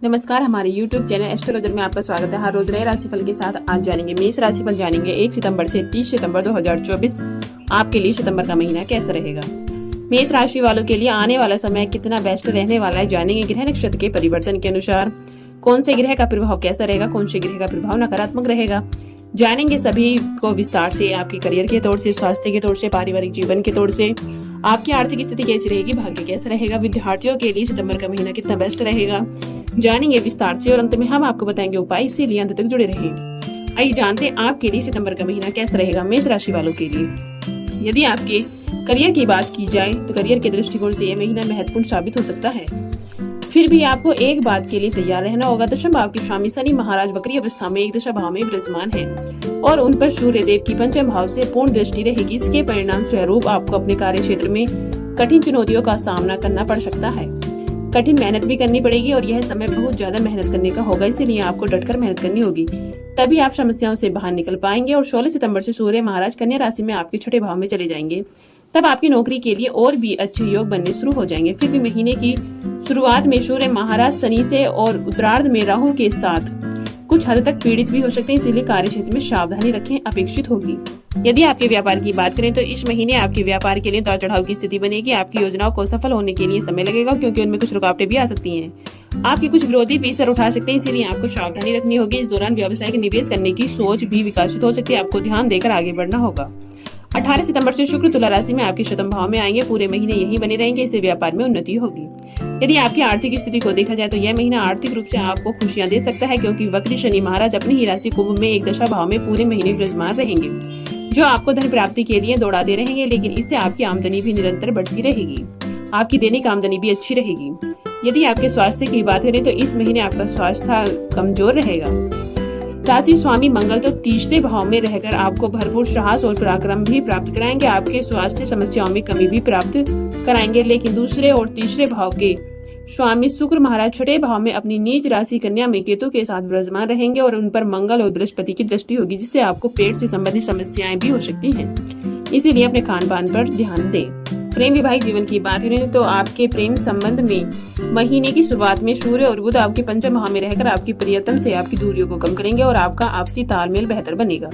नमस्कार, हमारे YouTube channel astrologer में आपका स्वागत है। हर रोज नए राशिफल के साथ आज जानेंगे मेष राशिफल। जानेंगे 1 सितंबर से 30 सितंबर 2024 आपके लिए सितंबर का महीना कैसा रहेगा। मेष राशि वालों के लिए आने वाला समय कितना बेस्ट रहने वाला है। जानेंगे ग्रह नक्षत्र के परिवर्तन के अनुसार कौन से ग्रह का प्रभाव कैसा रहेगा, कौन से ग्रह का प्रभाव नकारात्मक रहेगा। जानेंगे सभी को विस्तार से, आपके करियर के तौर से, स्वास्थ्य के तौर से, पारिवारिक जीवन के तौर से, आपकी आर्थिक स्थिति कैसी रहेगी, भाग्य कैसा रहेगा, विद्यार्थियों के लिए सितंबर का महीना कितना बेस्ट रहेगा। जानेंगे विस्तार से और अंत में हम आपको बताएंगे उपाय, इसीलिए अंत तक जुड़े रहें। आइए जानते हैं आपके लिए सितंबर का महीना कैसा रहेगा मेष राशि वालों के लिए। यदि आपके करियर की बात की जाए तो करियर के दृष्टिकोण से यह महीना महत्वपूर्ण साबित हो सकता है। फिर भी आपको एक बात के लिए तैयार रहना होगा। दशम भाव के स्वामी शनि महाराज वक्री अवस्था में एक दशा भाव में विराजमान है और उन पर सूर्य देव की पंचम भाव से पूर्ण दृष्टि रहेगी। इसके परिणाम स्वरूप आपको अपने कार्य क्षेत्र में कठिन चुनौतियों का सामना करना पड़ सकता है। कठिन मेहनत भी करनी पड़ेगी और यह समय बहुत ज्यादा मेहनत करने का होगा, इसीलिए आपको डटकर मेहनत करनी होगी, तभी आप समस्याओं से बाहर निकल पाएंगे। और 16 सितंबर से सूर्य महाराज कन्या राशि में आपके छठे भाव में चले जाएंगे, तब आपकी नौकरी के लिए और भी अच्छे योग बनने शुरू हो जाएंगे। फिर भी महीने की शुरुआत में सूर्य महाराज शनि से और उत्तरार्ध में राहु के साथ कुछ हद तक पीड़ित भी हो सकते हैं, इसीलिए कार्य क्षेत्र में सावधानी रखें अपेक्षित होगी। यदि आपके व्यापार की बात करें तो इस महीने आपके व्यापार के लिए उतार चढ़ाव की स्थिति बनेगी। आपकी योजनाओं को सफल होने के लिए समय लगेगा, क्योंकि उनमें कुछ रुकावटें भी आ सकती हैं। आपके कुछ विरोधी भी सर उठा सकते हैं, इसीलिए आपको सावधानी रखनी होगी। इस दौरान व्यवसायिक निवेश करने की सोच भी विकसित हो सकती है, आपको ध्यान देकर आगे बढ़ना होगा। 18 सितंबर से शुक्र तुला राशि में आपके शतम भाव में आएंगे, पूरे महीने यही बने रहेंगे, इससे व्यापार में उन्नति होगी। यदि आपकी आर्थिक स्थिति को देखा जाए तो यह महीना आर्थिक रूप से आपको खुशियां दे सकता है, क्योंकि वक्री शनि महाराज अपनी ही राशि कुंभ में एक दशा भाव में पूरे महीने विराजमान रहेंगे, जो आपको धन प्राप्ति के लिए दौड़ाते रहेंगे। लेकिन इससे आपकी आमदनी भी निरंतर बढ़ती रहेगी, आपकी दैनिक आमदनी भी अच्छी रहेगी। यदि आपके स्वास्थ्य की बात करें तो इस महीने आपका स्वास्थ्य कमजोर रहेगा। राशि स्वामी मंगल तो तीसरे भाव में रहकर आपको भरपूर साहस और पराक्रम भी प्राप्त कराएंगे, आपके स्वास्थ्य समस्याओं में कमी भी प्राप्त कराएंगे। लेकिन दूसरे और तीसरे भाव के स्वामी शुक्र महाराज छठे भाव में अपनी नीच राशि कन्या में केतु के साथ विराजमान रहेंगे और उन पर मंगल और बृहस्पति की दृष्टि होगी, जिससे आपको पेट से संबंधित समस्याएं भी हो सकती हैं। इसीलिए अपने खान पान पर ध्यान दें। प्रेम वैवाहिक जीवन की बात करें तो आपके प्रेम संबंध में महीने की शुरुआत में सूर्य और बुध आपके पंचम भाव में रहकर आपकी प्रियतम से आपकी दूरियों को कम करेंगे और आपका आपसी तालमेल बेहतर बनेगा।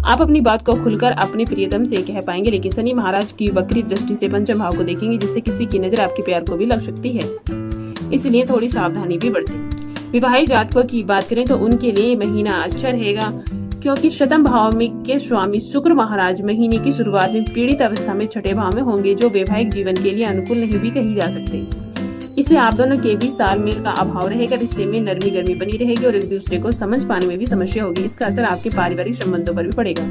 आप अपनी बात को खुलकर अपने प्रियतम से कह पाएंगे। लेकिन शनि महाराज की वक्री दृष्टि से पंचम भाव को देखेंगे, जिससे किसी की नजर आपके प्यार को भी लग सकती है, इसलिए थोड़ी सावधानी भी बरतें। विवाहित जातकों की बात करें तो उनके लिए महीना अच्छा रहेगा, क्योंकि शतम भाव में के स्वामी शुक्र महाराज महीने की शुरुआत में पीड़ित अवस्था में छठे भाव में होंगे, जो वैवाहिक जीवन के लिए अनुकूल नहीं भी कही जा सकते। इससे आप दोनों के बीच तालमेल का अभाव रहेगा, रिश्ते में नरमी गर्मी बनी रहेगी और एक दूसरे को समझ पाने में भी समस्या होगी। इसका असर आपके पारिवारिक संबंधों पर भी पड़ेगा।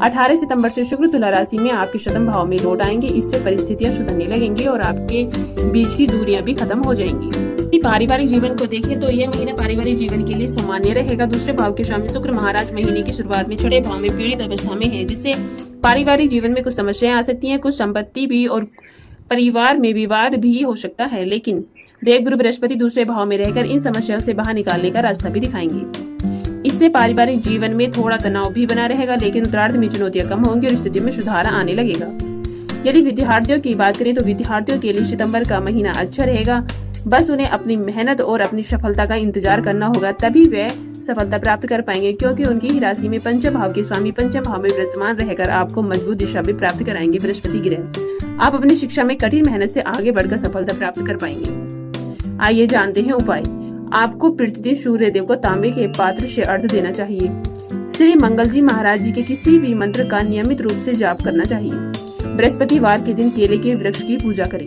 18 सितंबर से शुक्र तुला राशि में आपके शतम भाव में लौट आएंगे, इससे परिस्थितियां सुधरने लगेंगी और आपके बीच की दूरियां भी खत्म हो जाएंगी। पारिवारिक जीवन को देखें तो यह महीना पारिवारिक जीवन के लिए सामान्य रहेगा। दूसरे भाव के स्वामी शुक्र महाराज महीने की शुरुआत में छठे भाव में पीड़ित अवस्था में है, जिससे पारिवारिक जीवन में कुछ समस्याएं आ सकती हैं, कुछ संपत्ति भी और परिवार में विवाद भी हो सकता है। लेकिन देवगुरु बृहस्पति दूसरे भाव में रहकर इन समस्याओं से बाहर निकालने का रास्ता भी दिखाएंगे। इससे पारिवारिक जीवन में थोड़ा तनाव भी बना रहेगा, लेकिन उत्तरार्ध में चुनौतियां कम होंगी और स्थिति में सुधार आने लगेगा। यदि विद्यार्थियों की बात करें तो विद्यार्थियों के लिए सितंबर का महीना अच्छा रहेगा। बस उन्हें अपनी मेहनत और अपनी सफलता का इंतजार करना होगा, तभी वे सफलता प्राप्त कर पाएंगे, क्योंकि उनकी ही राशि में पंचम भाव के स्वामी पंचम भाव में विराजमान रहकर आपको मजबूत दिशा भी प्राप्त कराएंगे बृहस्पति ग्रह। आप अपनी शिक्षा में कठिन मेहनत से आगे बढ़कर सफलता प्राप्त कर पाएंगे। आइए जानते हैं उपाय। आपको प्रतिदिन सूर्य देव को तांबे के पात्र से अर्घ्य देना चाहिए। श्री मंगल जी महाराज जी के किसी भी मंत्र का नियमित रूप से जाप करना चाहिए। बृहस्पतिवार के दिन केले के वृक्ष की पूजा करें।